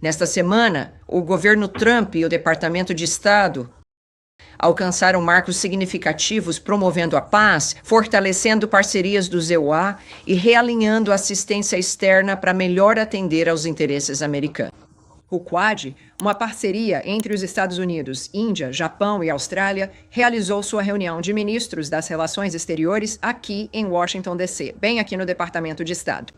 Nesta semana, o governo Trump e o Departamento de Estado alcançaram marcos significativos promovendo a paz, fortalecendo parcerias do EUA e realinhando a assistência externa para melhor atender aos interesses americanos. O Quad, uma parceria entre os Estados Unidos, Índia, Japão e Austrália, realizou sua reunião de ministros das Relações Exteriores aqui em Washington, D.C., bem aqui no Departamento de Estado.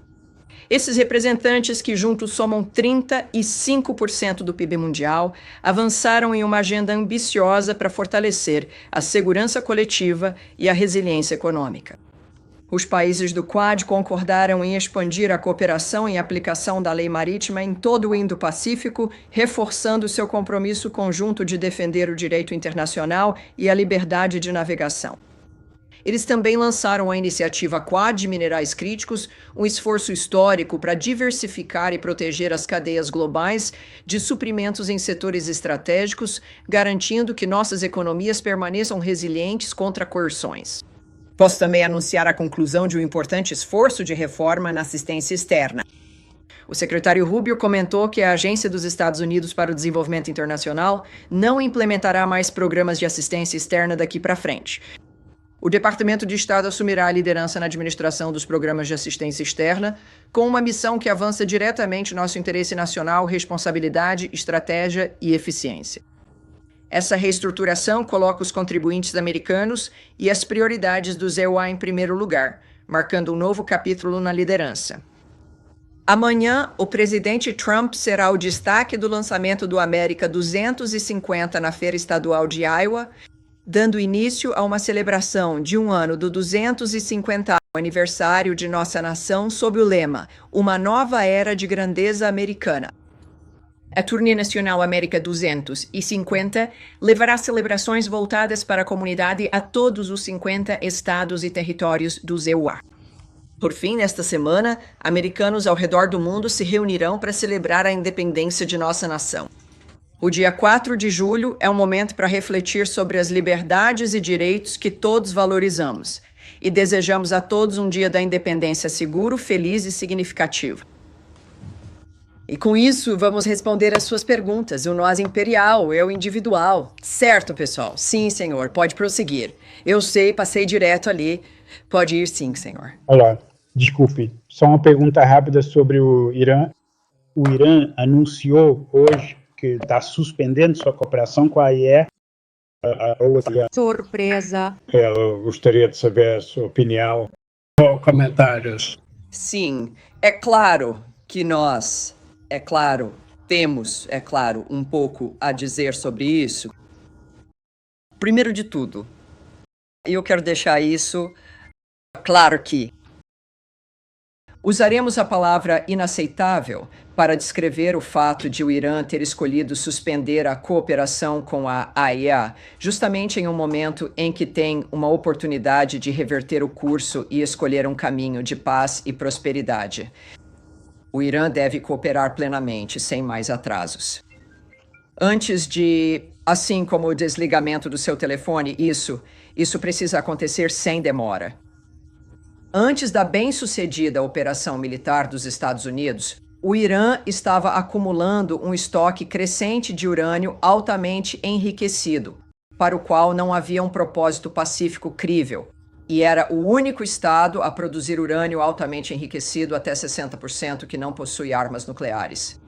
Esses representantes, que juntos somam 35% do PIB mundial, avançaram em uma agenda ambiciosa para fortalecer a segurança coletiva e a resiliência econômica. Os países do Quad concordaram em expandir a cooperação e aplicação da lei marítima em todo o Indo-Pacífico, reforçando seu compromisso conjunto de defender o direito internacional e a liberdade de navegação. Eles também lançaram a iniciativa Quad de Minerais Críticos, um esforço histórico para diversificar e proteger as cadeias globais de suprimentos em setores estratégicos, garantindo que nossas economias permaneçam resilientes contra coerções. Posso também anunciar a conclusão de um importante esforço de reforma na assistência externa. O secretário Rubio comentou que a Agência dos Estados Unidos para o Desenvolvimento Internacional não implementará mais programas de assistência externa daqui para frente. O Departamento de Estado assumirá a liderança na administração dos programas de assistência externa, com uma missão que avança diretamente nosso interesse nacional, responsabilidade, estratégia e eficiência. Essa reestruturação coloca os contribuintes americanos e as prioridades do EUA em primeiro lugar, marcando um novo capítulo na liderança. Amanhã, o presidente Trump será o destaque do lançamento do América 250 na Feira Estadual de Iowa, dando início a uma celebração de um ano do 250º aniversário de nossa nação sob o lema Uma Nova Era de Grandeza Americana. A Turnê Nacional América 250 levará celebrações voltadas para a comunidade a todos os 50 estados e territórios do EUA. Por fim, nesta semana, americanos ao redor do mundo se reunirão para celebrar a independência de nossa nação. O dia 4 de julho é um momento para refletir sobre as liberdades e direitos que todos valorizamos e desejamos a todos um dia da independência seguro, feliz e significativo. E com isso, vamos responder às suas perguntas. O nós imperial, eu individual. Certo, pessoal? Sim, senhor. Pode prosseguir. Eu sei, passei direto ali. Pode ir sim, senhor. Olá, desculpe. Só uma pergunta rápida sobre o Irã. O Irã anunciou hoje que está suspendendo sua cooperação com a AIE. Surpresa. Eu gostaria de saber a sua opinião ou comentários. Sim, é claro que nós, temos um pouco a dizer sobre isso. Primeiro de tudo, eu quero deixar isso claro que usaremos a palavra inaceitável para descrever o fato de o Irã ter escolhido suspender a cooperação com a AIEA, justamente em um momento em que tem uma oportunidade de reverter o curso e escolher um caminho de paz e prosperidade. O Irã deve cooperar plenamente, sem mais atrasos. Antes de, assim como o desligamento do seu telefone, isso precisa acontecer sem demora. Antes da bem-sucedida operação militar dos Estados Unidos, o Irã estava acumulando um estoque crescente de urânio altamente enriquecido, para o qual não havia um propósito pacífico crível, e era o único estado a produzir urânio altamente enriquecido até 60% que não possui armas nucleares.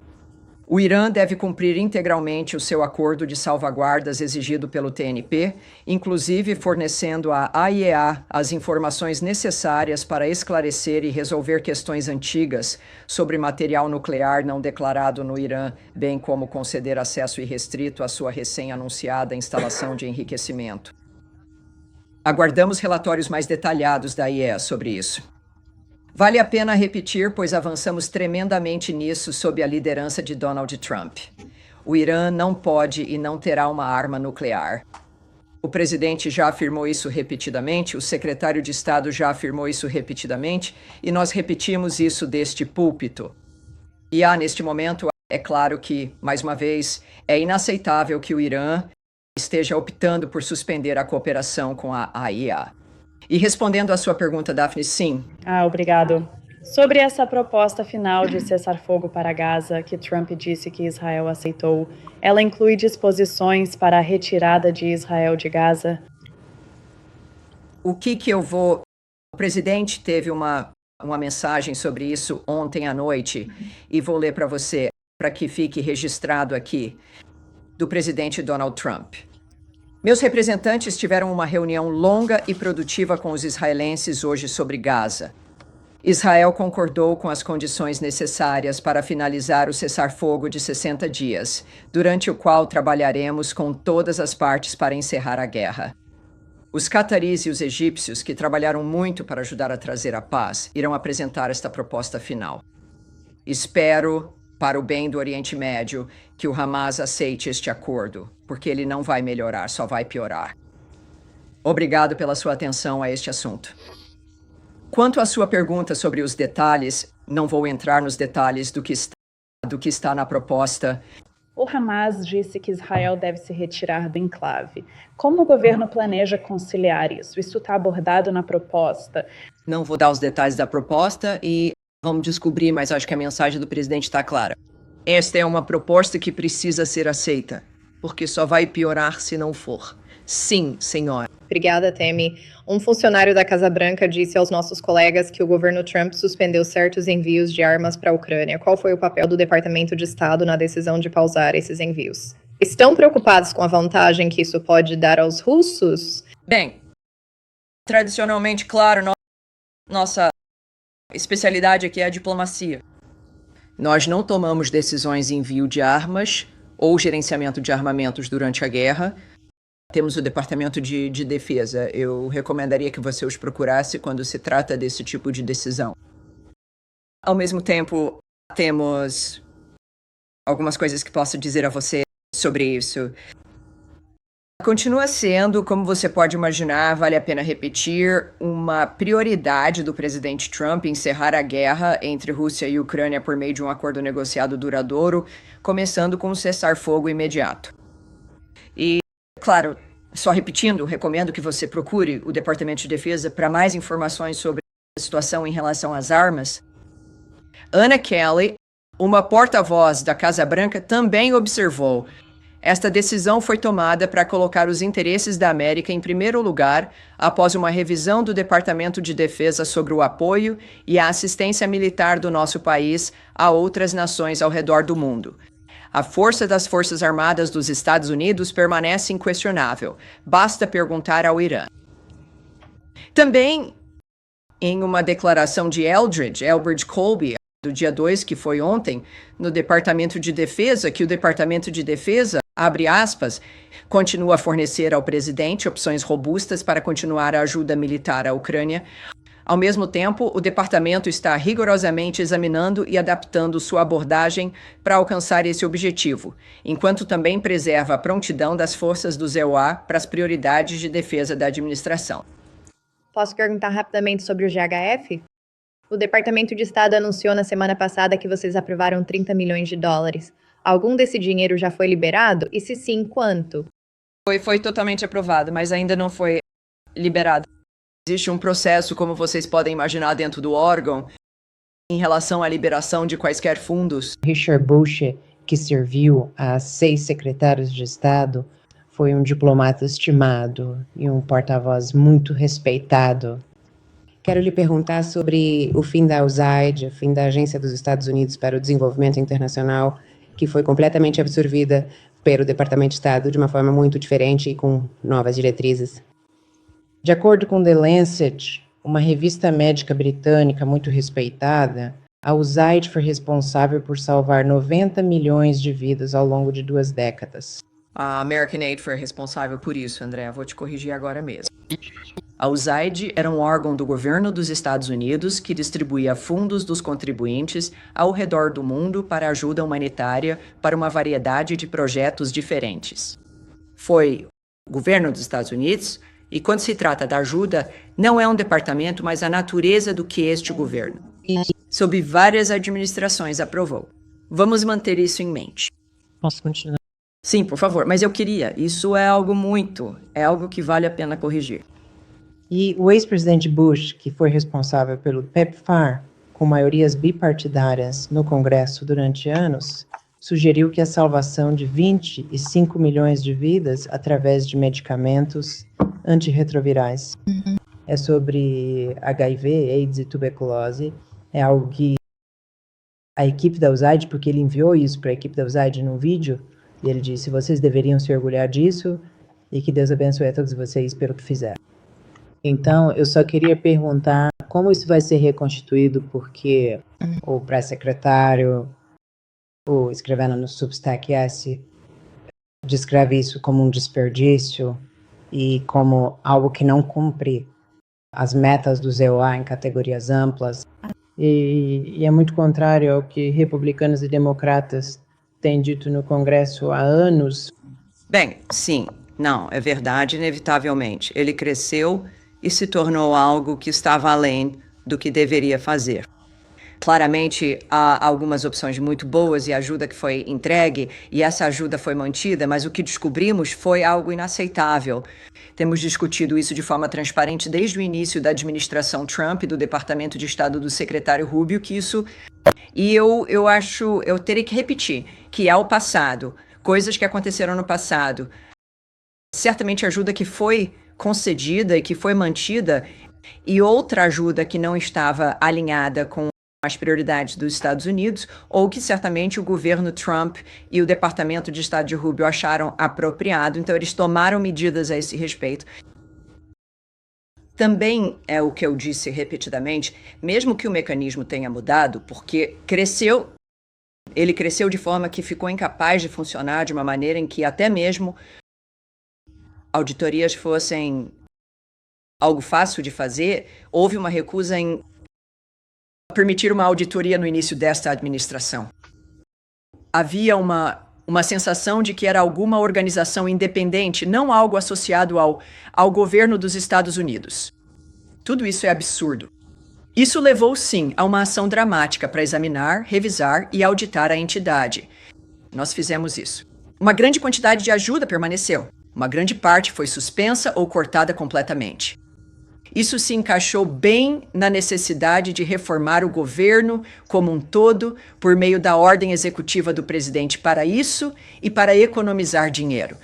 O Irã deve cumprir integralmente o seu acordo de salvaguardas exigido pelo TNP, inclusive fornecendo à AIEA as informações necessárias para esclarecer e resolver questões antigas sobre material nuclear não declarado no Irã, bem como conceder acesso irrestrito à sua recém-anunciada instalação de enriquecimento. Aguardamos relatórios mais detalhados da AIEA sobre isso. Vale a pena repetir, pois avançamos tremendamente nisso sob a liderança de Donald Trump. O Irã não pode e não terá uma arma nuclear. O presidente já afirmou isso repetidamente, o secretário de Estado já afirmou isso repetidamente, e nós repetimos isso deste púlpito. E neste momento, é claro que, mais uma vez, é inaceitável que o Irã esteja optando por suspender a cooperação com a AIEA. E respondendo à sua pergunta, Daphne, sim. Obrigado. Sobre essa proposta final de cessar-fogo para Gaza, que Trump disse que Israel aceitou, ela inclui disposições para a retirada de Israel de Gaza? O presidente teve uma mensagem sobre isso ontem à noite, e vou ler para você, para que fique registrado aqui, do presidente Donald Trump. Meus representantes tiveram uma reunião longa e produtiva com os israelenses hoje sobre Gaza. Israel concordou com as condições necessárias para finalizar o cessar-fogo de 60 dias, durante o qual trabalharemos com todas as partes para encerrar a guerra. Os cataris e os egípcios, que trabalharam muito para ajudar a trazer a paz, irão apresentar esta proposta final. Espero, para o bem do Oriente Médio, que o Hamas aceite este acordo, porque ele não vai melhorar, só vai piorar. Obrigado pela sua atenção a este assunto. Quanto à sua pergunta sobre os detalhes, não vou entrar nos detalhes do que está na proposta. O Hamas disse que Israel deve se retirar do enclave. Como o governo planeja conciliar isso? Isso está abordado na proposta? Não vou dar os detalhes da proposta e vamos descobrir, mas acho que a mensagem do presidente está clara. Esta é uma proposta que precisa ser aceita, porque só vai piorar se não for. Sim, senhora. Obrigada, Temi. Um funcionário da Casa Branca disse aos nossos colegas que o governo Trump suspendeu certos envios de armas para a Ucrânia. Qual foi o papel do Departamento de Estado na decisão de pausar esses envios? Estão preocupados com a vantagem que isso pode dar aos russos? Bem, tradicionalmente, claro, nossa especialidade aqui é a diplomacia. Nós não tomamos decisões em envio de armas ou gerenciamento de armamentos durante a guerra. Temos o Departamento de Defesa. Eu recomendaria que você os procurasse quando se trata desse tipo de decisão. Ao mesmo tempo, temos algumas coisas que posso dizer a você sobre isso. Continua sendo, como você pode imaginar, vale a pena repetir, uma prioridade do presidente Trump encerrar a guerra entre Rússia e Ucrânia por meio de um acordo negociado duradouro, começando com um cessar-fogo imediato. E, claro, só repetindo, recomendo que você procure o Departamento de Defesa para mais informações sobre a situação em relação às armas. Anna Kelly, uma porta-voz da Casa Branca, também observou: esta decisão foi tomada para colocar os interesses da América em primeiro lugar após uma revisão do Departamento de Defesa sobre o apoio e a assistência militar do nosso país a outras nações ao redor do mundo. A força das Forças Armadas dos Estados Unidos permanece inquestionável. Basta perguntar ao Irã. Também, em uma declaração de Elbridge Colby, do dia 2, que foi ontem, no Departamento de Defesa, que o Departamento de Defesa, abre aspas, continua a fornecer ao presidente opções robustas para continuar a ajuda militar à Ucrânia. Ao mesmo tempo, o departamento está rigorosamente examinando e adaptando sua abordagem para alcançar esse objetivo, enquanto também preserva a prontidão das forças do ZEUA para as prioridades de defesa da administração. Posso perguntar rapidamente sobre o GHF? O Departamento de Estado anunciou na semana passada que vocês aprovaram 30 milhões de dólares. Algum desse dinheiro já foi liberado? E se sim, quanto? Foi totalmente aprovado, mas ainda não foi liberado. Existe um processo, como vocês podem imaginar, dentro do órgão, em relação à liberação de quaisquer fundos. Richard Bush, que serviu a 6 secretários de Estado, foi um diplomata estimado e um porta-voz muito respeitado. Quero lhe perguntar sobre o fim da USAID, o fim da Agência dos Estados Unidos para o Desenvolvimento Internacional, que foi completamente absorvida pelo Departamento de Estado de uma forma muito diferente e com novas diretrizes. De acordo com The Lancet, uma revista médica britânica muito respeitada, a USAID foi responsável por salvar 90 milhões de vidas ao longo de 2 décadas. A American Aid foi responsável por isso, André. Vou te corrigir agora mesmo. A USAID era um órgão do governo dos Estados Unidos que distribuía fundos dos contribuintes ao redor do mundo para ajuda humanitária para uma variedade de projetos diferentes. Foi o governo dos Estados Unidos, e quando se trata da ajuda, não é um departamento, mas a natureza do que este governo, sob várias administrações, aprovou. Vamos manter isso em mente. Posso continuar? Sim, por favor, mas eu queria. Isso é algo que vale a pena corrigir. E o ex-presidente Bush, que foi responsável pelo PEPFAR, com maiorias bipartidárias no Congresso durante anos, sugeriu que a salvação de 25 milhões de vidas através de medicamentos antirretrovirais. É sobre HIV, AIDS e tuberculose. É algo que a equipe da USAID, porque ele enviou isso para a equipe da USAID num vídeo, e ele disse: vocês deveriam se orgulhar disso e que Deus abençoe a todos vocês pelo que fizeram. Então, eu só queria perguntar como isso vai ser reconstituído, porque o pré-secretário, escrevendo no Substack S, descreve isso como um desperdício e como algo que não cumpre as metas do ZOA em categorias amplas. E é muito contrário ao que republicanos e democratas têm dito no Congresso há anos. Bem, sim, não, é verdade, inevitavelmente. Ele cresceu e se tornou algo que estava além do que deveria fazer. Claramente, há algumas opções muito boas e ajuda que foi entregue, e essa ajuda foi mantida, mas o que descobrimos foi algo inaceitável. Temos discutido isso de forma transparente desde o início da administração Trump e do Departamento de Estado do secretário Rubio, que isso... E eu acho, eu terei que repetir, que ao passado, coisas que aconteceram no passado, certamente ajuda que foi concedida e que foi mantida, e outra ajuda que não estava alinhada com as prioridades dos Estados Unidos, ou que certamente o governo Trump e o Departamento de Estado de Rubio acharam apropriado, então eles tomaram medidas a esse respeito. Também é o que eu disse repetidamente, mesmo que o mecanismo tenha mudado, porque ele cresceu de forma que ficou incapaz de funcionar de uma maneira em que até mesmo auditorias fossem algo fácil de fazer, houve uma recusa em permitir uma auditoria no início desta administração. Havia uma sensação de que era alguma organização independente, não algo associado ao governo dos Estados Unidos. Tudo isso é absurdo. Isso levou, sim, a uma ação dramática para examinar, revisar e auditar a entidade. Nós fizemos isso. Uma grande quantidade de ajuda permaneceu. Uma grande parte foi suspensa ou cortada completamente. Isso se encaixou bem na necessidade de reformar o governo como um todo por meio da ordem executiva do presidente para isso e para economizar dinheiro.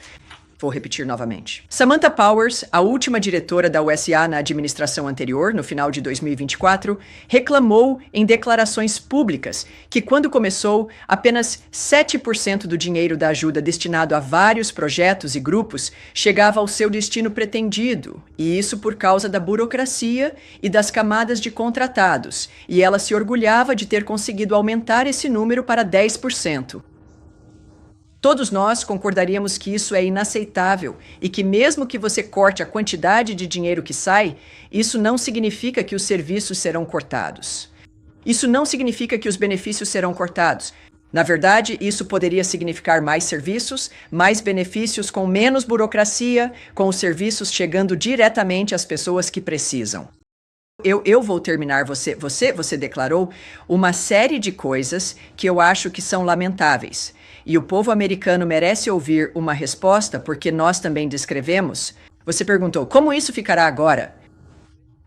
Vou repetir novamente. Samantha Powers, a última diretora da USA na administração anterior, no final de 2024, reclamou em declarações públicas que, quando começou, apenas 7% do dinheiro da ajuda destinado a vários projetos e grupos chegava ao seu destino pretendido, e isso por causa da burocracia e das camadas de contratados, e ela se orgulhava de ter conseguido aumentar esse número para 10%. Todos nós concordaríamos que isso é inaceitável e que mesmo que você corte a quantidade de dinheiro que sai, isso não significa que os serviços serão cortados. Isso não significa que os benefícios serão cortados. Na verdade, isso poderia significar mais serviços, mais benefícios com menos burocracia, com os serviços chegando diretamente às pessoas que precisam. Eu vou terminar, você declarou uma série de coisas que eu acho que são lamentáveis. E o povo americano merece ouvir uma resposta, porque nós também descrevemos. Você perguntou, como isso ficará agora?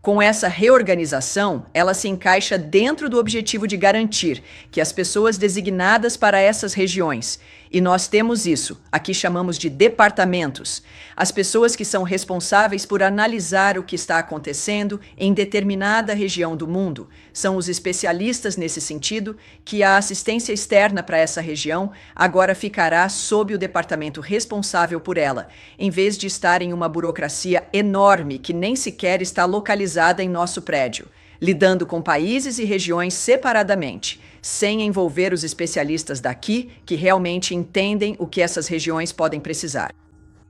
Com essa reorganização, ela se encaixa dentro do objetivo de garantir que as pessoas designadas para essas regiões, e nós temos isso, aqui chamamos de departamentos, as pessoas que são responsáveis por analisar o que está acontecendo em determinada região do mundo, são os especialistas nesse sentido, que a assistência externa para essa região agora ficará sob o departamento responsável por ela, em vez de estar em uma burocracia enorme que nem sequer está localizada em nosso prédio, lidando com países e regiões separadamente, sem envolver os especialistas daqui que realmente entendem o que essas regiões podem precisar.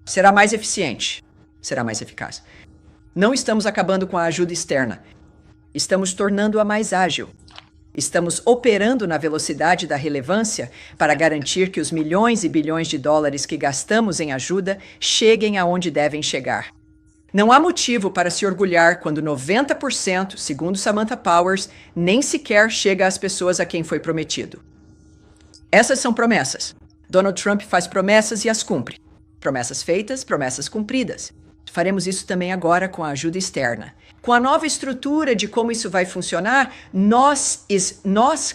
Será mais eficiente, será mais eficaz. Não estamos acabando com a ajuda externa. Estamos tornando-a mais ágil. Estamos operando na velocidade da relevância para garantir que os milhões e bilhões de dólares que gastamos em ajuda cheguem aonde devem chegar. Não há motivo para se orgulhar quando 90%, segundo Samantha Powers, nem sequer chega às pessoas a quem foi prometido. Essas são promessas. Donald Trump faz promessas e as cumpre. Promessas feitas, promessas cumpridas. Faremos isso também agora com a ajuda externa. Com a nova estrutura de como isso vai funcionar, nós,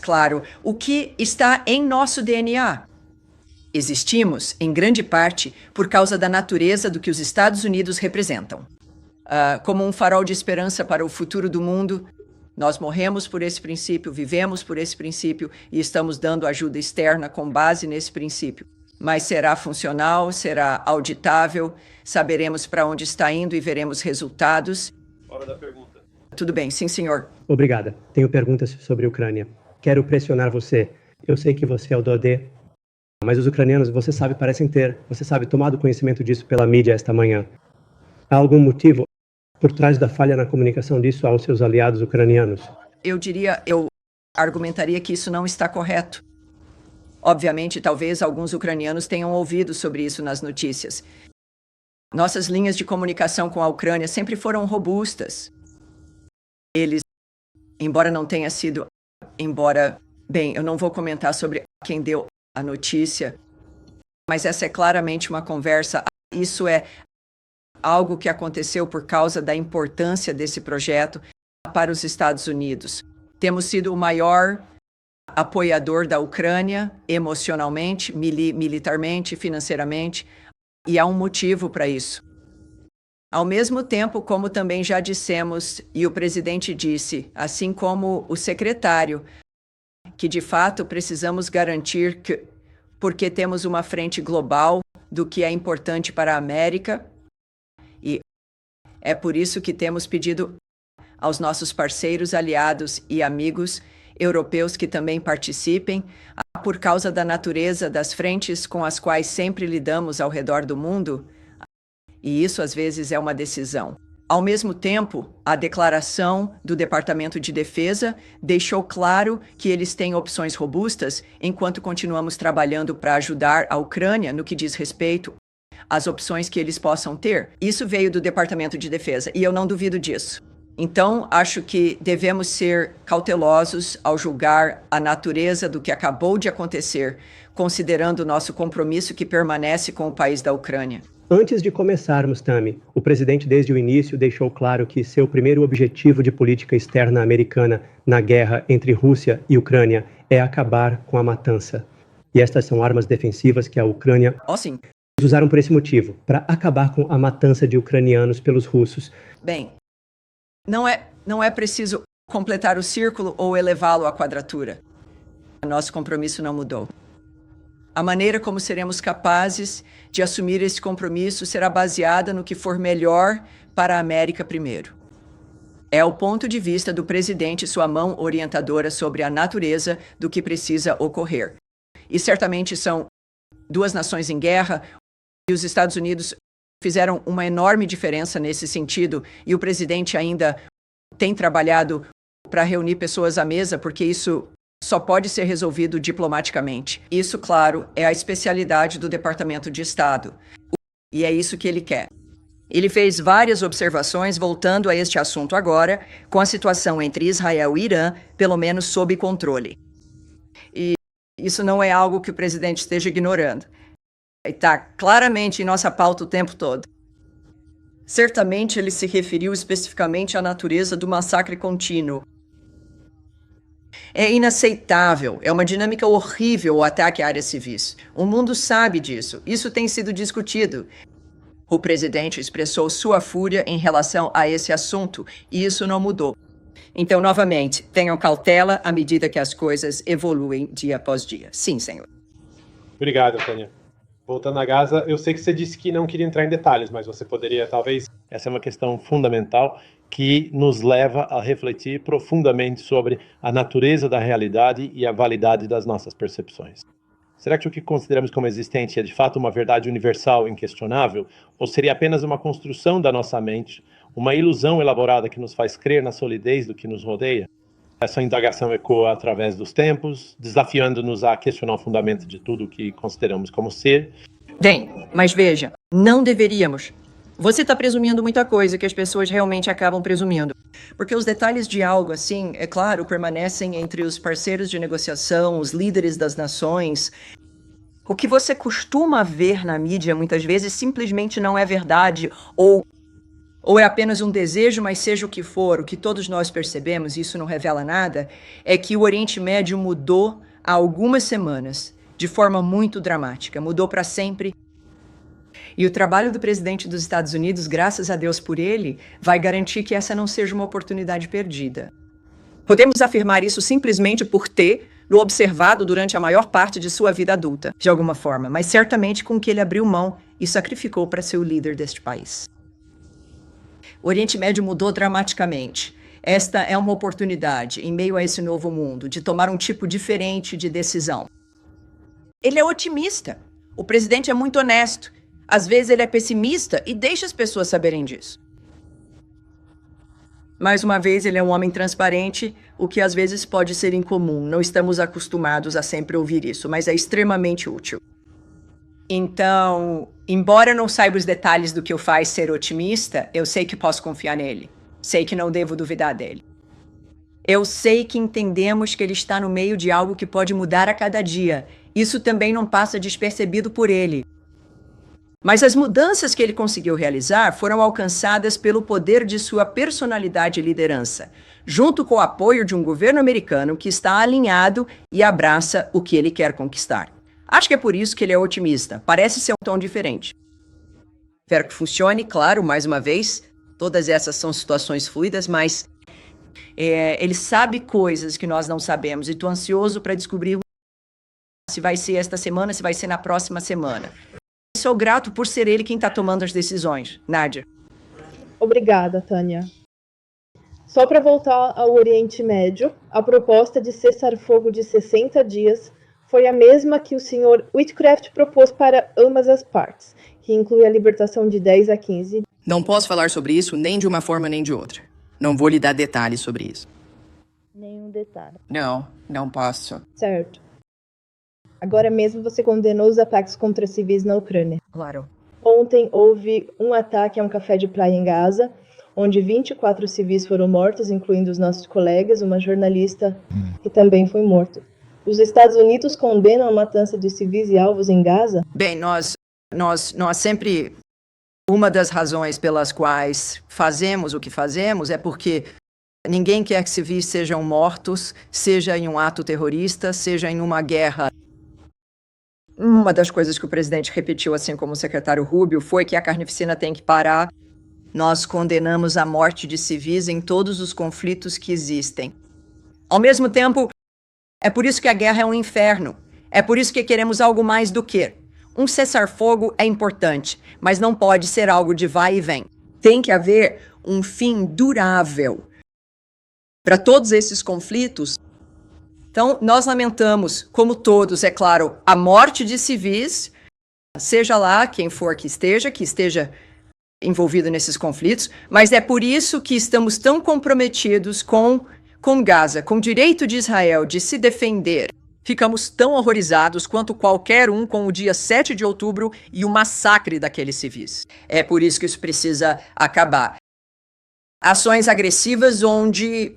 claro, o que está em nosso DNA. Existimos, em grande parte, por causa da natureza do que os Estados Unidos representam. Como um farol de esperança para o futuro do mundo, nós morremos por esse princípio, vivemos por esse princípio e estamos dando ajuda externa com base nesse princípio. Mas será funcional, será auditável, saberemos para onde está indo e veremos resultados. Hora da pergunta. Tudo bem, sim, senhor. Obrigada. Tenho perguntas sobre a Ucrânia. Quero pressionar você. Eu sei que você é o Dodê, mas os ucranianos, você sabe, parecem ter, tomado conhecimento disso pela mídia esta manhã. Há algum motivo por trás da falha na comunicação disso aos seus aliados ucranianos? Eu argumentaria que isso não está correto. Obviamente, talvez alguns ucranianos tenham ouvido sobre isso nas notícias. Nossas linhas de comunicação com a Ucrânia sempre foram robustas. Eles, embora não tenha sido, bem, eu não vou comentar sobre quem deu a notícia, mas essa é claramente uma conversa. Isso é algo que aconteceu por causa da importância desse projeto para os Estados Unidos. Temos sido o maior apoiador da Ucrânia emocionalmente, militarmente, financeiramente, e há um motivo para isso. Ao mesmo tempo, como também já dissemos, e o presidente disse, assim como o secretário, que de fato precisamos garantir que, porque temos uma frente global do que é importante para a América, e é por isso que temos pedido aos nossos parceiros, aliados e amigos europeus que também participem, por causa da natureza das frentes com as quais sempre lidamos ao redor do mundo, e isso às vezes é uma decisão. Ao mesmo tempo, a declaração do Departamento de Defesa deixou claro que eles têm opções robustas enquanto continuamos trabalhando para ajudar a Ucrânia no que diz respeito às opções que eles possam ter. Isso veio do Departamento de Defesa e eu não duvido disso. Então, acho que devemos ser cautelosos ao julgar a natureza do que acabou de acontecer, considerando o nosso compromisso que permanece com o país da Ucrânia. Antes de começarmos, Tami, o presidente desde o início deixou claro que seu primeiro objetivo de política externa americana na guerra entre Rússia e Ucrânia é acabar com a matança. E estas são armas defensivas que a Ucrânia Sim. usaram por esse motivo, para acabar com a matança de ucranianos pelos russos. Bem, não é preciso completar o círculo ou elevá-lo à quadratura. Nosso compromisso não mudou. A maneira como seremos capazes de assumir esse compromisso será baseada no que for melhor para a América primeiro. É o ponto de vista do presidente sua mão orientadora sobre a natureza do que precisa ocorrer. E certamente são duas nações em guerra e os Estados Unidos fizeram uma enorme diferença nesse sentido e o presidente ainda tem trabalhado para reunir pessoas à mesa porque isso só pode ser resolvido diplomaticamente. Isso, claro, é a especialidade do Departamento de Estado. E é isso que ele quer. Ele fez várias observações voltando a este assunto agora, com a situação entre Israel e Irã, pelo menos sob controle. E isso não é algo que o presidente esteja ignorando. Está claramente em nossa pauta o tempo todo. Certamente ele se referiu especificamente à natureza do massacre contínuo. É inaceitável, é uma dinâmica horrível o ataque a áreas civis. O mundo sabe disso, isso tem sido discutido. O presidente expressou sua fúria em relação a esse assunto e isso não mudou. Então, novamente, tenham cautela à medida que as coisas evoluem dia após dia. Sim, senhor. Obrigado, Tânia. Voltando a Gaza, eu sei que você disse que não queria entrar em detalhes, mas você poderia, talvez... Essa é uma questão fundamental que nos leva a refletir profundamente sobre a natureza da realidade e a validade das nossas percepções. Será que o que consideramos como existente é de fato uma verdade universal inquestionável? Ou seria apenas uma construção da nossa mente, uma ilusão elaborada que nos faz crer na solidez do que nos rodeia? Essa indagação ecoa através dos tempos, desafiando-nos a questionar o fundamento de tudo o que consideramos como ser. Bem, mas veja, não deveríamos. Você está presumindo muita coisa que as pessoas realmente acabam presumindo. Porque os detalhes de algo assim, é claro, permanecem entre os parceiros de negociação, os líderes das nações. O que você costuma ver na mídia muitas vezes simplesmente não é verdade ou ou é apenas um desejo, mas seja o que for, o que todos nós percebemos, e isso não revela nada, é que o Oriente Médio mudou há algumas semanas, de forma muito dramática, mudou para sempre. E o trabalho do presidente dos Estados Unidos, graças a Deus por ele, vai garantir que essa não seja uma oportunidade perdida. Podemos afirmar isso simplesmente por ter o observado durante a maior parte de sua vida adulta, de alguma forma, mas certamente com que ele abriu mão e sacrificou para ser o líder deste país. O Oriente Médio mudou dramaticamente. Esta é uma oportunidade, em meio a esse novo mundo, de tomar um tipo diferente de decisão. Ele é otimista. O presidente é muito honesto. Às vezes ele é pessimista e deixa as pessoas saberem disso. Mais uma vez, ele é um homem transparente, o que às vezes pode ser incomum. Não estamos acostumados a sempre ouvir isso, mas é extremamente útil. Então, embora eu não saiba os detalhes do que o faz ser otimista, eu sei que posso confiar nele. Sei que não devo duvidar dele. Eu sei que entendemos que ele está no meio de algo que pode mudar a cada dia. Isso também não passa despercebido por ele. Mas as mudanças que ele conseguiu realizar foram alcançadas pelo poder de sua personalidade e liderança, junto com o apoio de um governo americano que está alinhado e abraça o que ele quer conquistar. Acho que é por isso que ele é otimista. Parece ser um tom diferente. Espero que funcione, claro, mais uma vez. Todas essas são situações fluidas, mas ele sabe coisas que nós não sabemos. E estou ansioso para descobrir se vai ser esta semana, se vai ser na próxima semana. Sou grato por ser ele quem está tomando as decisões. Nádia. Obrigada, Tânia. Só para voltar ao Oriente Médio, a proposta de cessar-fogo de 60 dias foi a mesma que o Sr. Whitcraft propôs para ambas as partes, que inclui a libertação de 10 a 15. Não posso falar sobre isso nem de uma forma nem de outra. Não vou lhe dar detalhes sobre isso. Nenhum detalhe. Não posso. Certo. Agora mesmo você condenou os ataques contra civis na Ucrânia. Claro. Ontem houve um ataque a um café de praia em Gaza, onde 24 civis foram mortos, incluindo os nossos colegas, uma jornalista que também foi morto. Os Estados Unidos condenam a matança de civis e alvos em Gaza? Bem, nós sempre... Uma das razões pelas quais fazemos o que fazemos é porque ninguém quer que civis sejam mortos, seja em um ato terrorista, seja em uma guerra. Uma das coisas que o presidente repetiu, assim como o secretário Rubio, foi que a carnificina tem que parar. Nós condenamos a morte de civis em todos os conflitos que existem. Ao mesmo tempo, é por isso que a guerra é um inferno. É por isso que queremos algo mais do que. Um cessar-fogo é importante, mas não pode ser algo de vai e vem. Tem que haver um fim durável para todos esses conflitos. Então, nós lamentamos, como todos, é claro, a morte de civis, seja lá quem for que esteja envolvido nesses conflitos, mas é por isso que estamos tão comprometidos com Gaza, com o direito de Israel de se defender. Ficamos tão horrorizados quanto qualquer um com o dia 7 de outubro e o massacre daqueles civis. É por isso que isso precisa acabar. Ações agressivas onde,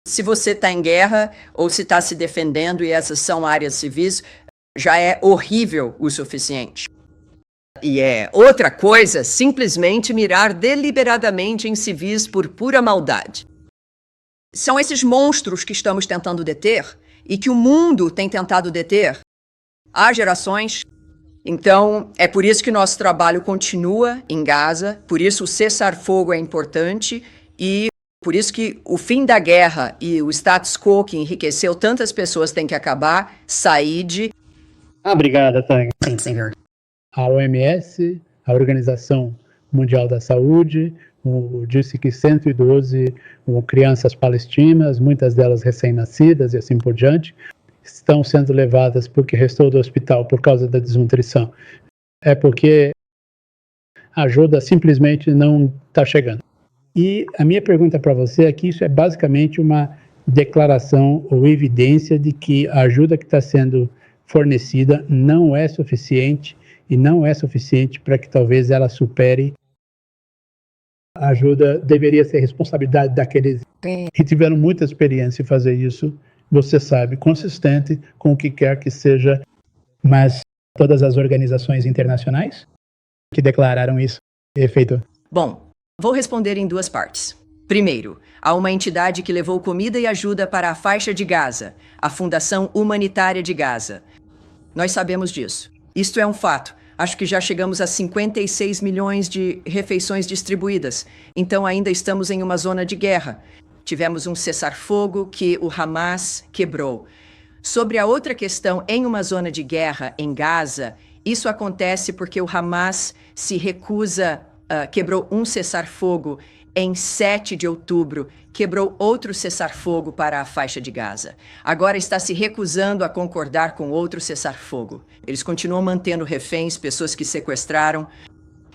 se você está em guerra ou se está se defendendo e essas são áreas civis, já é horrível o suficiente. E é outra coisa simplesmente mirar deliberadamente em civis por pura maldade. São esses monstros que estamos tentando deter e que o mundo tem tentado deter há gerações. Então, é por isso que nosso trabalho continua em Gaza, por isso o cessar-fogo é importante e por isso que o fim da guerra e o status quo que enriqueceu tantas pessoas tem que acabar, sair de... Obrigada, Tânia. Sim, senhor. A OMS, a Organização Mundial da Saúde, disse que 112 crianças palestinas, muitas delas recém-nascidas e assim por diante, estão sendo levadas porque restou do hospital por causa da desnutrição. É porque a ajuda simplesmente não está chegando. E a minha pergunta para você é que isso é basicamente uma declaração ou evidência de que a ajuda que está sendo fornecida não é suficiente e não é suficiente para que talvez ela supere. A ajuda deveria ser responsabilidade daqueles que tiveram muita experiência em fazer isso, você sabe, consistente com o que quer que seja, mas todas as organizações internacionais que declararam isso é feito. Bom, Vou responder em duas partes. Primeiro, há uma entidade que levou comida e ajuda para a faixa de Gaza, a Fundação Humanitária de Gaza. Nós sabemos disso. Isto é um fato. Acho que já chegamos a 56 milhões de refeições distribuídas. Então ainda estamos em uma zona de guerra. Tivemos um cessar-fogo que o Hamas quebrou. Sobre a outra questão, em uma zona de guerra em Gaza, isso acontece porque o Hamas se recusa, quebrou um cessar-fogo em 7 de outubro, quebrou outro cessar-fogo para a faixa de Gaza. Agora está se recusando a concordar com outro cessar-fogo. Eles continuam mantendo reféns, pessoas que sequestraram.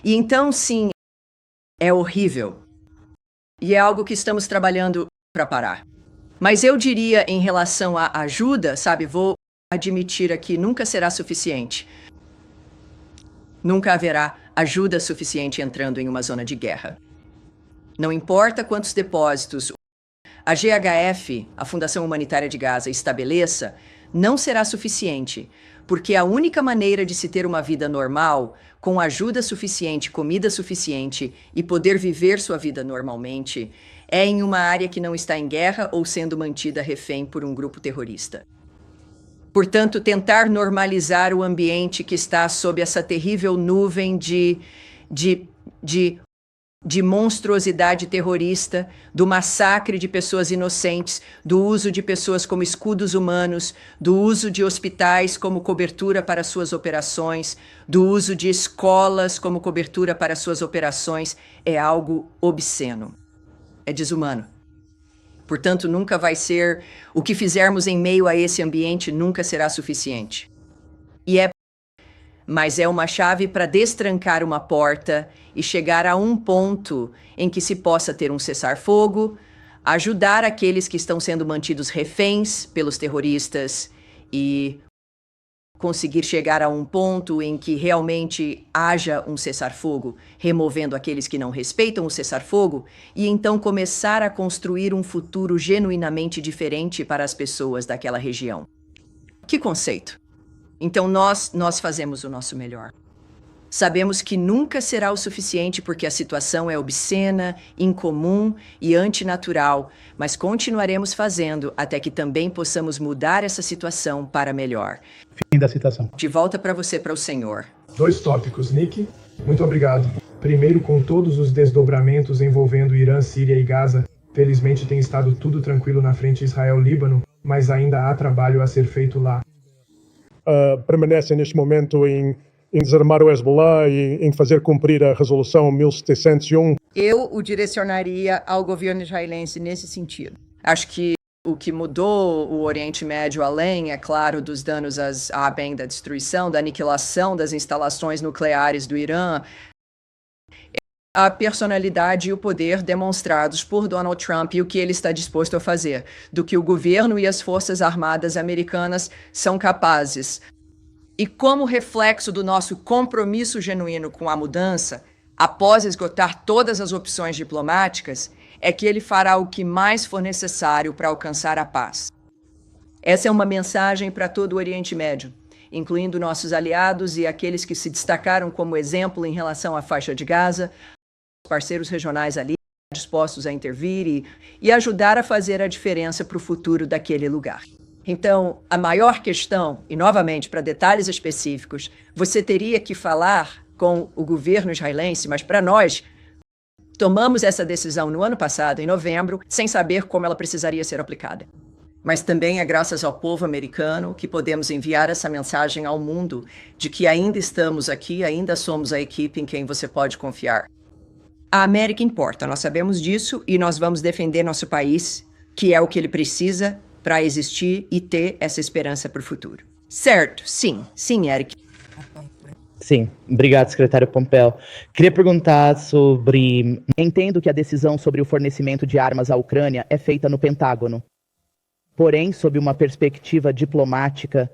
E então, sim, é horrível. E é algo que estamos trabalhando para parar. Mas eu diria, em relação à ajuda, sabe, vou admitir aqui, nunca será suficiente. Nunca haverá ajuda suficiente entrando em uma zona de guerra. Não importa quantos depósitos a GHF, a Fundação Humanitária de Gaza, estabeleça, não será suficiente, porque a única maneira de se ter uma vida normal, com ajuda suficiente, comida suficiente e poder viver sua vida normalmente, é em uma área que não está em guerra ou sendo mantida refém por um grupo terrorista. Portanto, tentar normalizar o ambiente que está sob essa terrível nuvem de monstruosidade terrorista, do massacre de pessoas inocentes, do uso de pessoas como escudos humanos, do uso de hospitais como cobertura para suas operações, do uso de escolas como cobertura para suas operações, é algo obsceno. É desumano. Portanto, nunca vai ser... O que fizermos em meio a esse ambiente nunca será suficiente. Mas é uma chave para destrancar uma porta e chegar a um ponto em que se possa ter um cessar-fogo, ajudar aqueles que estão sendo mantidos reféns pelos terroristas e conseguir chegar a um ponto em que realmente haja um cessar-fogo, removendo aqueles que não respeitam o cessar-fogo, e então começar a construir um futuro genuinamente diferente para as pessoas daquela região. Que conceito? Então nós fazemos o nosso melhor. Sabemos que nunca será o suficiente porque a situação é obscena, incomum e antinatural, mas continuaremos fazendo até que também possamos mudar essa situação para melhor. Fim da citação. De volta para você, para o senhor. 2 tópicos, Nick. Muito obrigado. Primeiro, com todos os desdobramentos envolvendo Irã, Síria e Gaza, felizmente tem estado tudo tranquilo na frente Israel-Líbano, mas ainda há trabalho a ser feito lá. Permanecem neste momento em desarmar o Hezbollah e em fazer cumprir a resolução 1701. Eu o direcionaria ao governo israelense nesse sentido. Acho que o que mudou o Oriente Médio, além, é claro, dos danos da destruição, da aniquilação das instalações nucleares do Irã, a personalidade e o poder demonstrados por Donald Trump e o que ele está disposto a fazer, do que o governo e as forças armadas americanas são capazes. E como reflexo do nosso compromisso genuíno com a mudança, após esgotar todas as opções diplomáticas, é que ele fará o que mais for necessário para alcançar a paz. Essa é uma mensagem para todo o Oriente Médio, incluindo nossos aliados e aqueles que se destacaram como exemplo em relação à faixa de Gaza, parceiros regionais ali dispostos a intervir e ajudar a fazer a diferença para o futuro daquele lugar. Então, a maior questão, e novamente para detalhes específicos, você teria que falar com o governo israelense, mas para nós, tomamos essa decisão no ano passado, em novembro, sem saber como ela precisaria ser aplicada. Mas também é graças ao povo americano que podemos enviar essa mensagem ao mundo de que ainda estamos aqui, ainda somos a equipe em quem você pode confiar. A América importa, nós sabemos disso e nós vamos defender nosso país, que é o que ele precisa para existir e ter essa esperança para o futuro. Certo, sim, Eric. Sim, obrigado, secretário Pompeo. Queria perguntar sobre... Entendo que a decisão sobre o fornecimento de armas à Ucrânia é feita no Pentágono. Porém, sob uma perspectiva diplomática,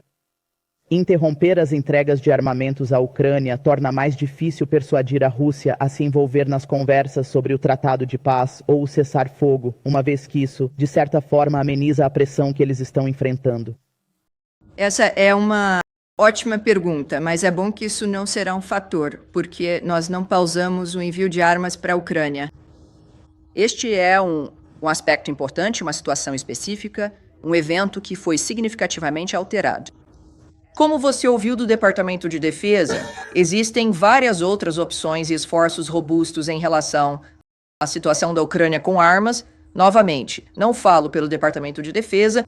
interromper as entregas de armamentos à Ucrânia torna mais difícil persuadir a Rússia a se envolver nas conversas sobre o Tratado de Paz ou o cessar-fogo, uma vez que isso, de certa forma, ameniza a pressão que eles estão enfrentando. Essa é uma ótima pergunta, mas é bom que isso não será um fator, porque nós não pausamos o envio de armas para a Ucrânia. Este é um aspecto importante, uma situação específica, um evento que foi significativamente alterado. Como você ouviu do Departamento de Defesa, existem várias outras opções e esforços robustos em relação à situação da Ucrânia com armas. Novamente, não falo pelo Departamento de Defesa,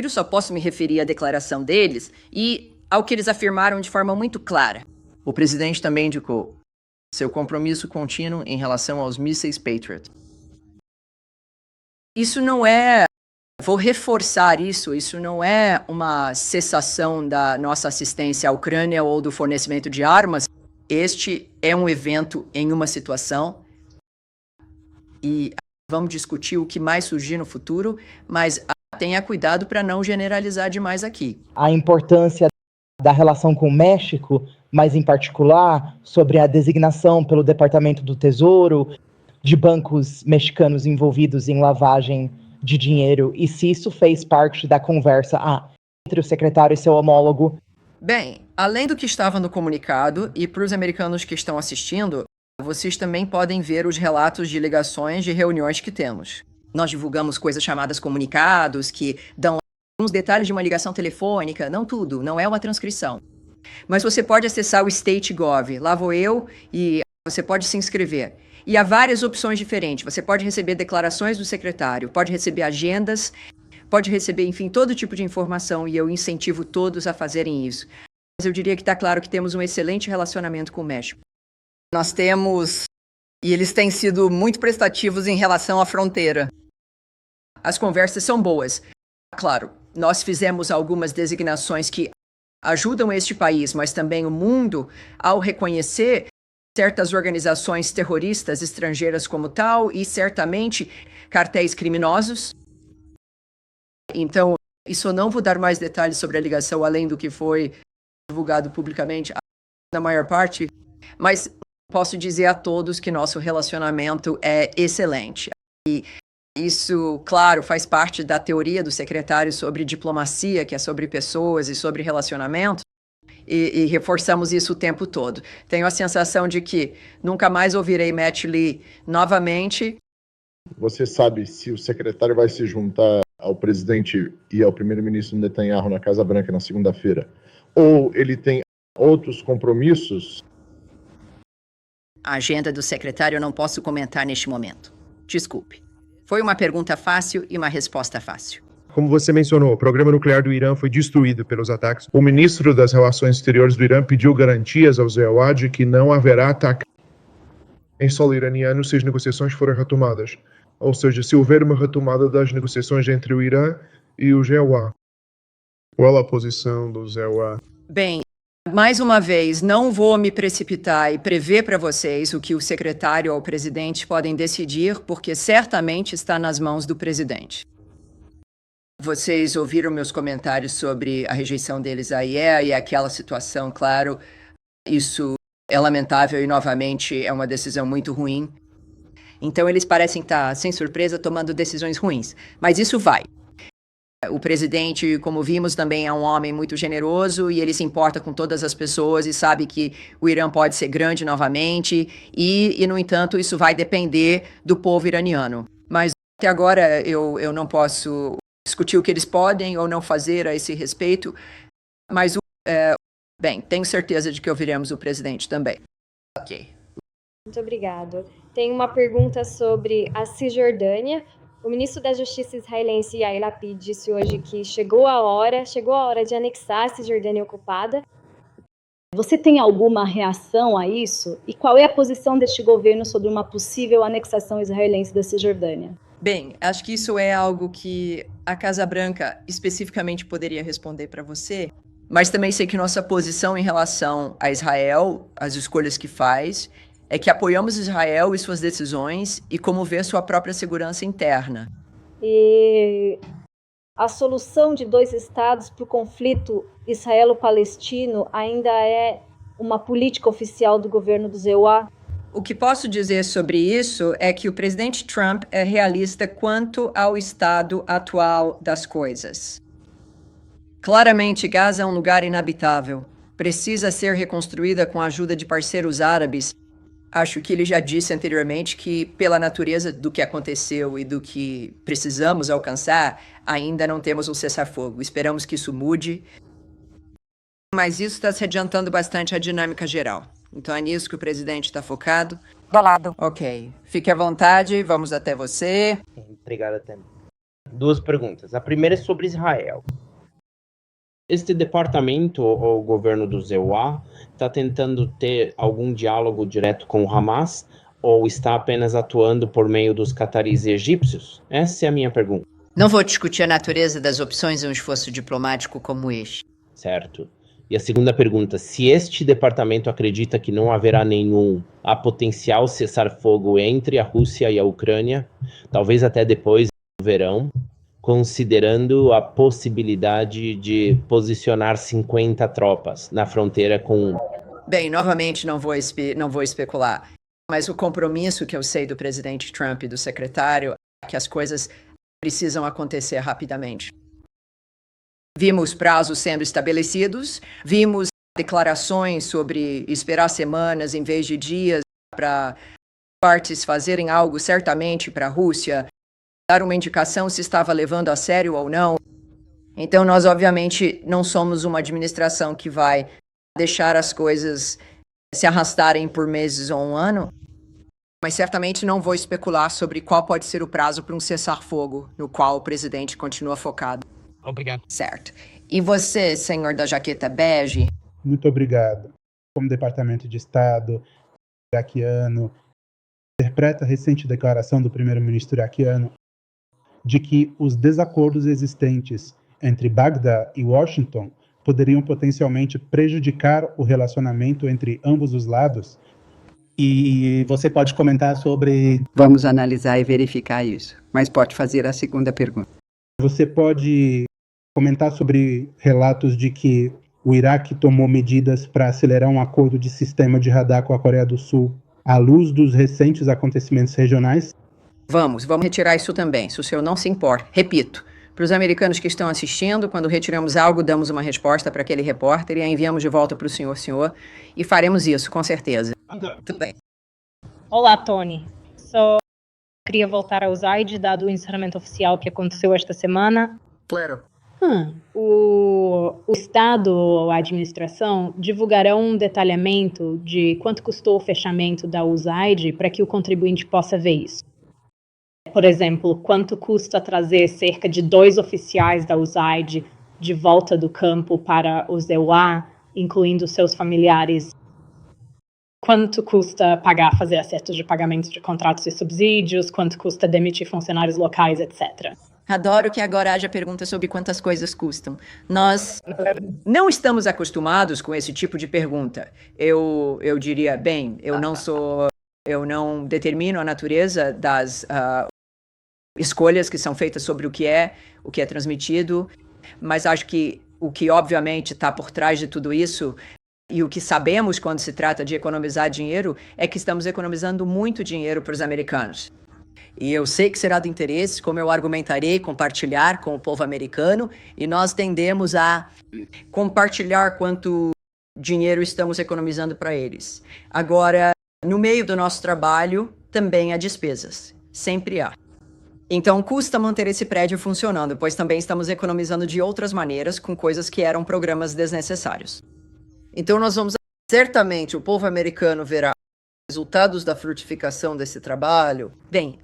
só posso me referir à declaração deles e ao que eles afirmaram de forma muito clara. O presidente também indicou seu compromisso contínuo em relação aos mísseis Patriot. Isso não é, vou reforçar isso não é uma cessação da nossa assistência à Ucrânia ou do fornecimento de armas. Este é um evento em uma situação e vamos discutir o que mais surgir no futuro, mas tenha cuidado para não generalizar demais aqui. A importância da relação com o México, mas em particular sobre a designação pelo Departamento do Tesouro de bancos mexicanos envolvidos em lavagem de dinheiro e se isso fez parte da conversa entre o secretário e seu homólogo. Bem, além do que estava no comunicado, e para os americanos que estão assistindo, vocês também podem ver os relatos de ligações de reuniões que temos. Nós divulgamos coisas chamadas comunicados, que dão alguns detalhes de uma ligação telefônica, não tudo, não é uma transcrição. Mas você pode acessar o StateGov, lá vou eu, e você pode se inscrever. E há várias opções diferentes. Você pode receber declarações do secretário, pode receber agendas, pode receber, enfim, todo tipo de informação, e eu incentivo todos a fazerem isso. Mas eu diria que está claro que temos um excelente relacionamento com o México. Nós temos, e eles têm sido muito prestativos em relação à fronteira. As conversas são boas. Claro, nós fizemos algumas designações que ajudam este país, mas também o mundo, ao reconhecer certas organizações terroristas estrangeiras como tal e, certamente, cartéis criminosos. Então, isso eu não vou dar mais detalhes sobre a ligação, além do que foi divulgado publicamente, na maior parte, mas posso dizer a todos que nosso relacionamento é excelente. E isso, claro, faz parte da teoria do secretário sobre diplomacia, que é sobre pessoas e sobre relacionamento, e reforçamos isso o tempo todo. Tenho a sensação de que nunca mais ouvirei Matt Lee novamente. Você sabe se o secretário vai se juntar ao presidente e ao primeiro-ministro Netanyahu na Casa Branca na segunda-feira? Ou ele tem outros compromissos? A agenda do secretário eu não posso comentar neste momento. Desculpe. Foi uma pergunta fácil e uma resposta fácil. Como você mencionou, o programa nuclear do Irã foi destruído pelos ataques. O ministro das Relações Exteriores do Irã pediu garantias ao ZEUA de que não haverá ataque em solo iraniano se as negociações forem retomadas. Ou seja, se houver uma retomada das negociações entre o Irã e o GEUA. Qual a posição do ZEUA? Bem, mais uma vez, não vou me precipitar e prever para vocês o que o secretário ou o presidente podem decidir, porque certamente está nas mãos do presidente. Vocês ouviram meus comentários sobre a rejeição deles à IEA e aquela situação, claro, isso é lamentável e, novamente, é uma decisão muito ruim. Então, eles parecem estar, sem surpresa, tomando decisões ruins. Mas isso vai. O presidente, como vimos, também é um homem muito generoso e ele se importa com todas as pessoas e sabe que o Irã pode ser grande novamente e no entanto, isso vai depender do povo iraniano. Mas até agora eu não posso discutir o que eles podem ou não fazer a esse respeito, mas, bem, tenho certeza de que ouviremos o presidente também. Ok. Muito obrigado. Tem uma pergunta sobre a Cisjordânia. O ministro da Justiça israelense Yair Lapid disse hoje que chegou a hora de anexar a Cisjordânia ocupada. Você tem alguma reação a isso? E qual é a posição deste governo sobre uma possível anexação israelense da Cisjordânia? Bem, acho que isso é algo que a Casa Branca especificamente poderia responder para você, mas também sei que nossa posição em relação a Israel, as escolhas que faz, é que apoiamos Israel e suas decisões e como vê sua própria segurança interna. E a solução de 2 estados para o conflito israelo-palestino ainda é uma política oficial do governo do ZEUA? O que posso dizer sobre isso é que o presidente Trump é realista quanto ao estado atual das coisas. Claramente, Gaza é um lugar inabitável. Precisa ser reconstruída com a ajuda de parceiros árabes. Acho que ele já disse anteriormente que, pela natureza do que aconteceu e do que precisamos alcançar, ainda não temos um cessar-fogo. Esperamos que isso mude, mas isso está se adiantando bastante a dinâmica geral. Então é nisso que o presidente está focado. Do lado. Ok. Fique à vontade, vamos até você. Obrigado, Tânia. 2 perguntas. A primeira é sobre Israel. Este departamento, ou o governo do ZEUA, está tentando ter algum diálogo direto com o Hamas ou está apenas atuando por meio dos cataris e egípcios? Essa é a minha pergunta. Não vou discutir a natureza das opções em um esforço diplomático como este. Certo. E a segunda pergunta, se este departamento acredita que não haverá nenhum a potencial cessar-fogo entre a Rússia e a Ucrânia, talvez até depois do verão, considerando a possibilidade de posicionar 50 tropas na fronteira com... Bem, novamente não vou especular, mas o compromisso que eu sei do presidente Trump e do secretário é que as coisas precisam acontecer rapidamente. Vimos prazos sendo estabelecidos, vimos declarações sobre esperar semanas em vez de dias para partes fazerem algo certamente para a Rússia, dar uma indicação se estava levando a sério ou não. Então, nós, obviamente, não somos uma administração que vai deixar as coisas se arrastarem por meses ou um ano, mas certamente não vou especular sobre qual pode ser o prazo para um cessar-fogo, no qual o presidente continua focado. Obrigado. Certo. E você, senhor da jaqueta bege? Muito obrigado. Como Departamento de Estado iraquiano, interpreta a recente declaração do primeiro-ministro iraquiano de que os desacordos existentes entre Bagdá e Washington poderiam potencialmente prejudicar o relacionamento entre ambos os lados? E você pode comentar sobre... Vamos analisar e verificar isso, mas pode fazer a segunda pergunta. Você pode comentar sobre relatos de que o Iraque tomou medidas para acelerar um acordo de sistema de radar com a Coreia do Sul à luz dos recentes acontecimentos regionais? Vamos retirar isso também, se o senhor não se importa. Repito, para os americanos que estão assistindo, quando retiramos algo, damos uma resposta para aquele repórter e a enviamos de volta para o senhor, e faremos isso, com certeza. Tudo bem. Olá, Tony. Só queria voltar ao USAID, dado o encerramento oficial que aconteceu esta semana. Claro. O Estado ou a administração divulgarão um detalhamento de quanto custou o fechamento da USAID para que o contribuinte possa ver isso. Por exemplo, quanto custa trazer cerca de 2 oficiais da USAID de volta do campo para o ZEUA, incluindo seus familiares? Quanto custa fazer acertos de pagamento de contratos e subsídios? Quanto custa demitir funcionários locais, etc. Adoro que agora haja perguntas sobre quantas coisas custam. Nós não estamos acostumados com esse tipo de pergunta. Eu diria, bem, eu não determino a natureza das escolhas que são feitas sobre o que é transmitido, mas acho que o que obviamente está por trás de tudo isso e o que sabemos quando se trata de economizar dinheiro é que estamos economizando muito dinheiro para os americanos. E eu sei que será do interesse, como eu argumentarei, compartilhar com o povo americano, e nós tendemos a compartilhar quanto dinheiro estamos economizando para eles. Agora, no meio do nosso trabalho, também há despesas. Sempre há. Então, custa manter esse prédio funcionando, pois também estamos economizando de outras maneiras com coisas que eram programas desnecessários. Então, nós vamos... Certamente, o povo americano verá resultados da frutificação desse trabalho. Bem,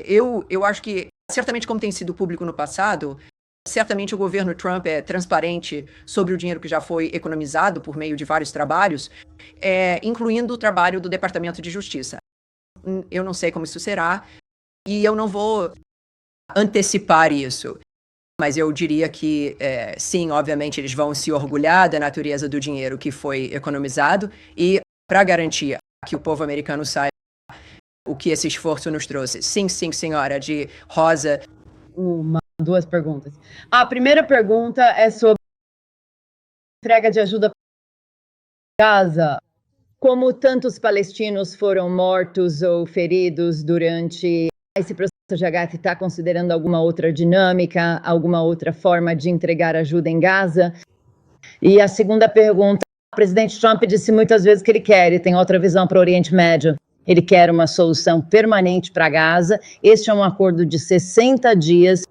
eu acho que, certamente como tem sido público no passado, certamente o governo Trump é transparente sobre o dinheiro que já foi economizado por meio de vários trabalhos, incluindo o trabalho do Departamento de Justiça. Eu não sei como isso será, e eu não vou antecipar isso. Mas eu diria que, sim, obviamente, eles vão se orgulhar da natureza do dinheiro que foi economizado e para garantir que o povo americano saiba o que esse esforço nos trouxe. Sim, senhora, de Rosa. 2 perguntas. A primeira pergunta é sobre entrega de ajuda para Gaza. Como tantos palestinos foram mortos ou feridos durante esse processo, a JAGAT está considerando alguma outra dinâmica, alguma outra forma de entregar ajuda em Gaza? E a segunda pergunta, O presidente Trump disse muitas vezes que ele quer, e tem outra visão para o Oriente Médio. Ele quer uma solução permanente para Gaza. Este é um acordo de 60 dias.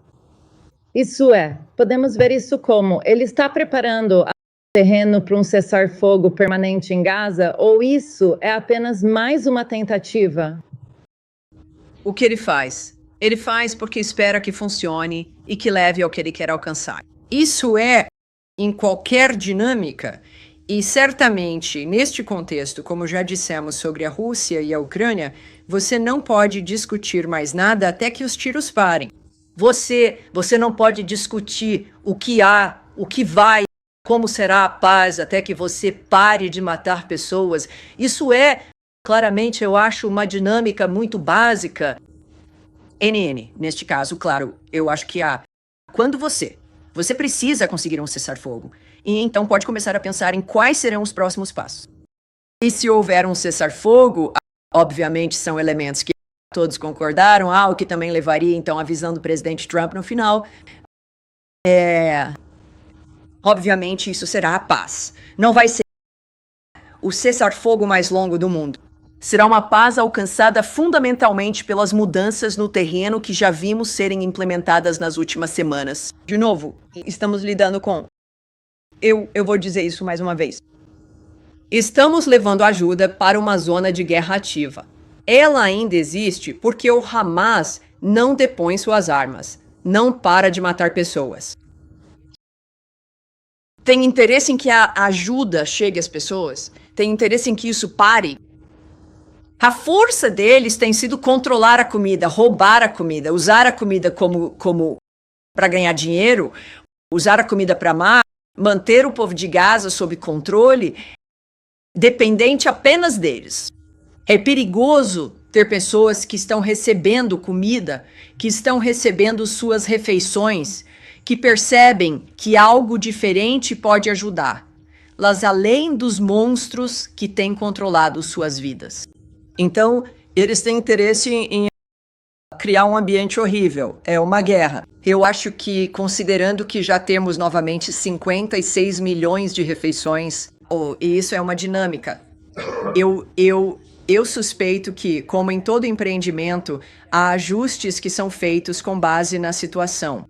Isso podemos ver isso como ele está preparando o terreno para um cessar-fogo permanente em Gaza, ou isso é apenas mais uma tentativa? O que ele faz? Ele faz porque espera que funcione e que leve ao que ele quer alcançar. Isso em qualquer dinâmica, e certamente neste contexto, como já dissemos sobre a Rússia e a Ucrânia, você não pode discutir mais nada até que os tiros parem. Você não pode discutir o que há, o que vai, como será a paz até que você pare de matar pessoas. Isso claramente, eu acho, uma dinâmica muito básica. Neste caso, claro, eu acho que quando você precisa conseguir um cessar-fogo, e então pode começar a pensar em quais serão os próximos passos. E se houver um cessar-fogo, obviamente são elementos que todos concordaram, o que também levaria então à visão do presidente Trump no final. Obviamente isso será a paz. Não vai ser o cessar-fogo mais longo do mundo. Será uma paz alcançada fundamentalmente pelas mudanças no terreno que já vimos serem implementadas nas últimas semanas. De novo, estamos lidando com... Eu vou dizer isso mais uma vez. Estamos levando ajuda para uma zona de guerra ativa. Ela ainda existe porque o Hamas não depõe suas armas, não para de matar pessoas. Tem interesse em que a ajuda chegue às pessoas? Tem interesse em que isso pare? A força deles tem sido controlar a comida, roubar a comida, usar a comida como para ganhar dinheiro, usar a comida para manter o povo de Gaza sob controle, dependente apenas deles. É perigoso ter pessoas que estão recebendo comida, que estão recebendo suas refeições, que percebem que algo diferente pode ajudar, mas além dos monstros que têm controlado suas vidas. Então, eles têm interesse em criar um ambiente horrível. É uma guerra. Eu acho que, considerando que já temos novamente 56 milhões de refeições, e isso é uma dinâmica, eu suspeito que, como em todo empreendimento, há ajustes que são feitos com base na situação.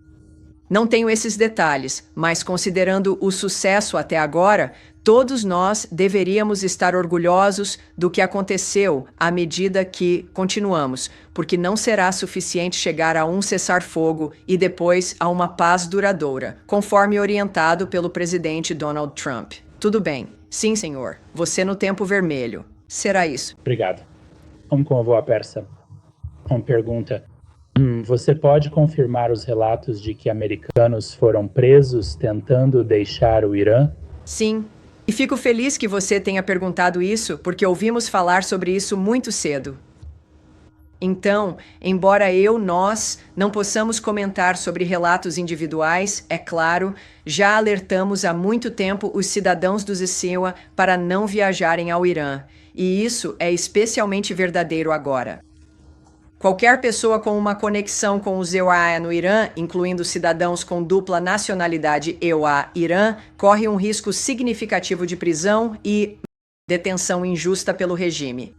Não tenho esses detalhes, mas considerando o sucesso até agora, todos nós deveríamos estar orgulhosos do que aconteceu à medida que continuamos, porque não será suficiente chegar a um cessar-fogo e depois a uma paz duradoura, conforme orientado pelo presidente Donald Trump. Tudo bem. Sim, senhor. Você no tempo vermelho. Será isso. Obrigado. Vamos com a voa persa. Uma pergunta. Você pode confirmar os relatos de que americanos foram presos tentando deixar o Irã? Sim. E fico feliz que você tenha perguntado isso, porque ouvimos falar sobre isso muito cedo. Então, embora nós não possamos comentar sobre relatos individuais, é claro, já alertamos há muito tempo os cidadãos dos ICEWA para não viajarem ao Irã. E isso é especialmente verdadeiro agora. Qualquer pessoa com uma conexão com os EUA no Irã, incluindo cidadãos com dupla nacionalidade EUA-Irã, corre um risco significativo de prisão e detenção injusta pelo regime.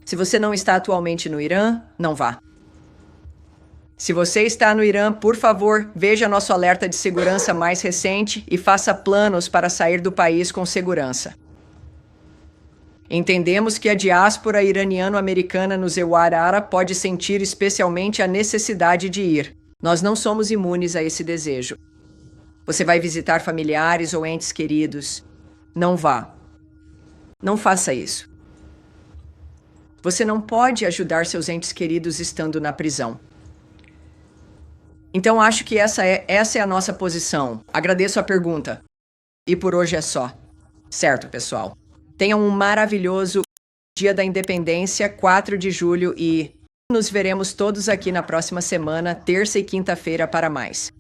Se você não está atualmente no Irã, não vá. Se você está no Irã, por favor, veja nosso alerta de segurança mais recente e faça planos para sair do país com segurança. Entendemos que a diáspora iraniano-americana no Zeuara pode sentir especialmente a necessidade de ir. Nós não somos imunes a esse desejo. Você vai visitar familiares ou entes queridos. Não vá. Não faça isso. Você não pode ajudar seus entes queridos estando na prisão. Então acho que essa é a nossa posição. Agradeço a pergunta. E por hoje é só. Certo, pessoal? Tenham um maravilhoso Dia da Independência, 4 de julho, e nos veremos todos aqui na próxima semana, terça e quinta-feira, para mais.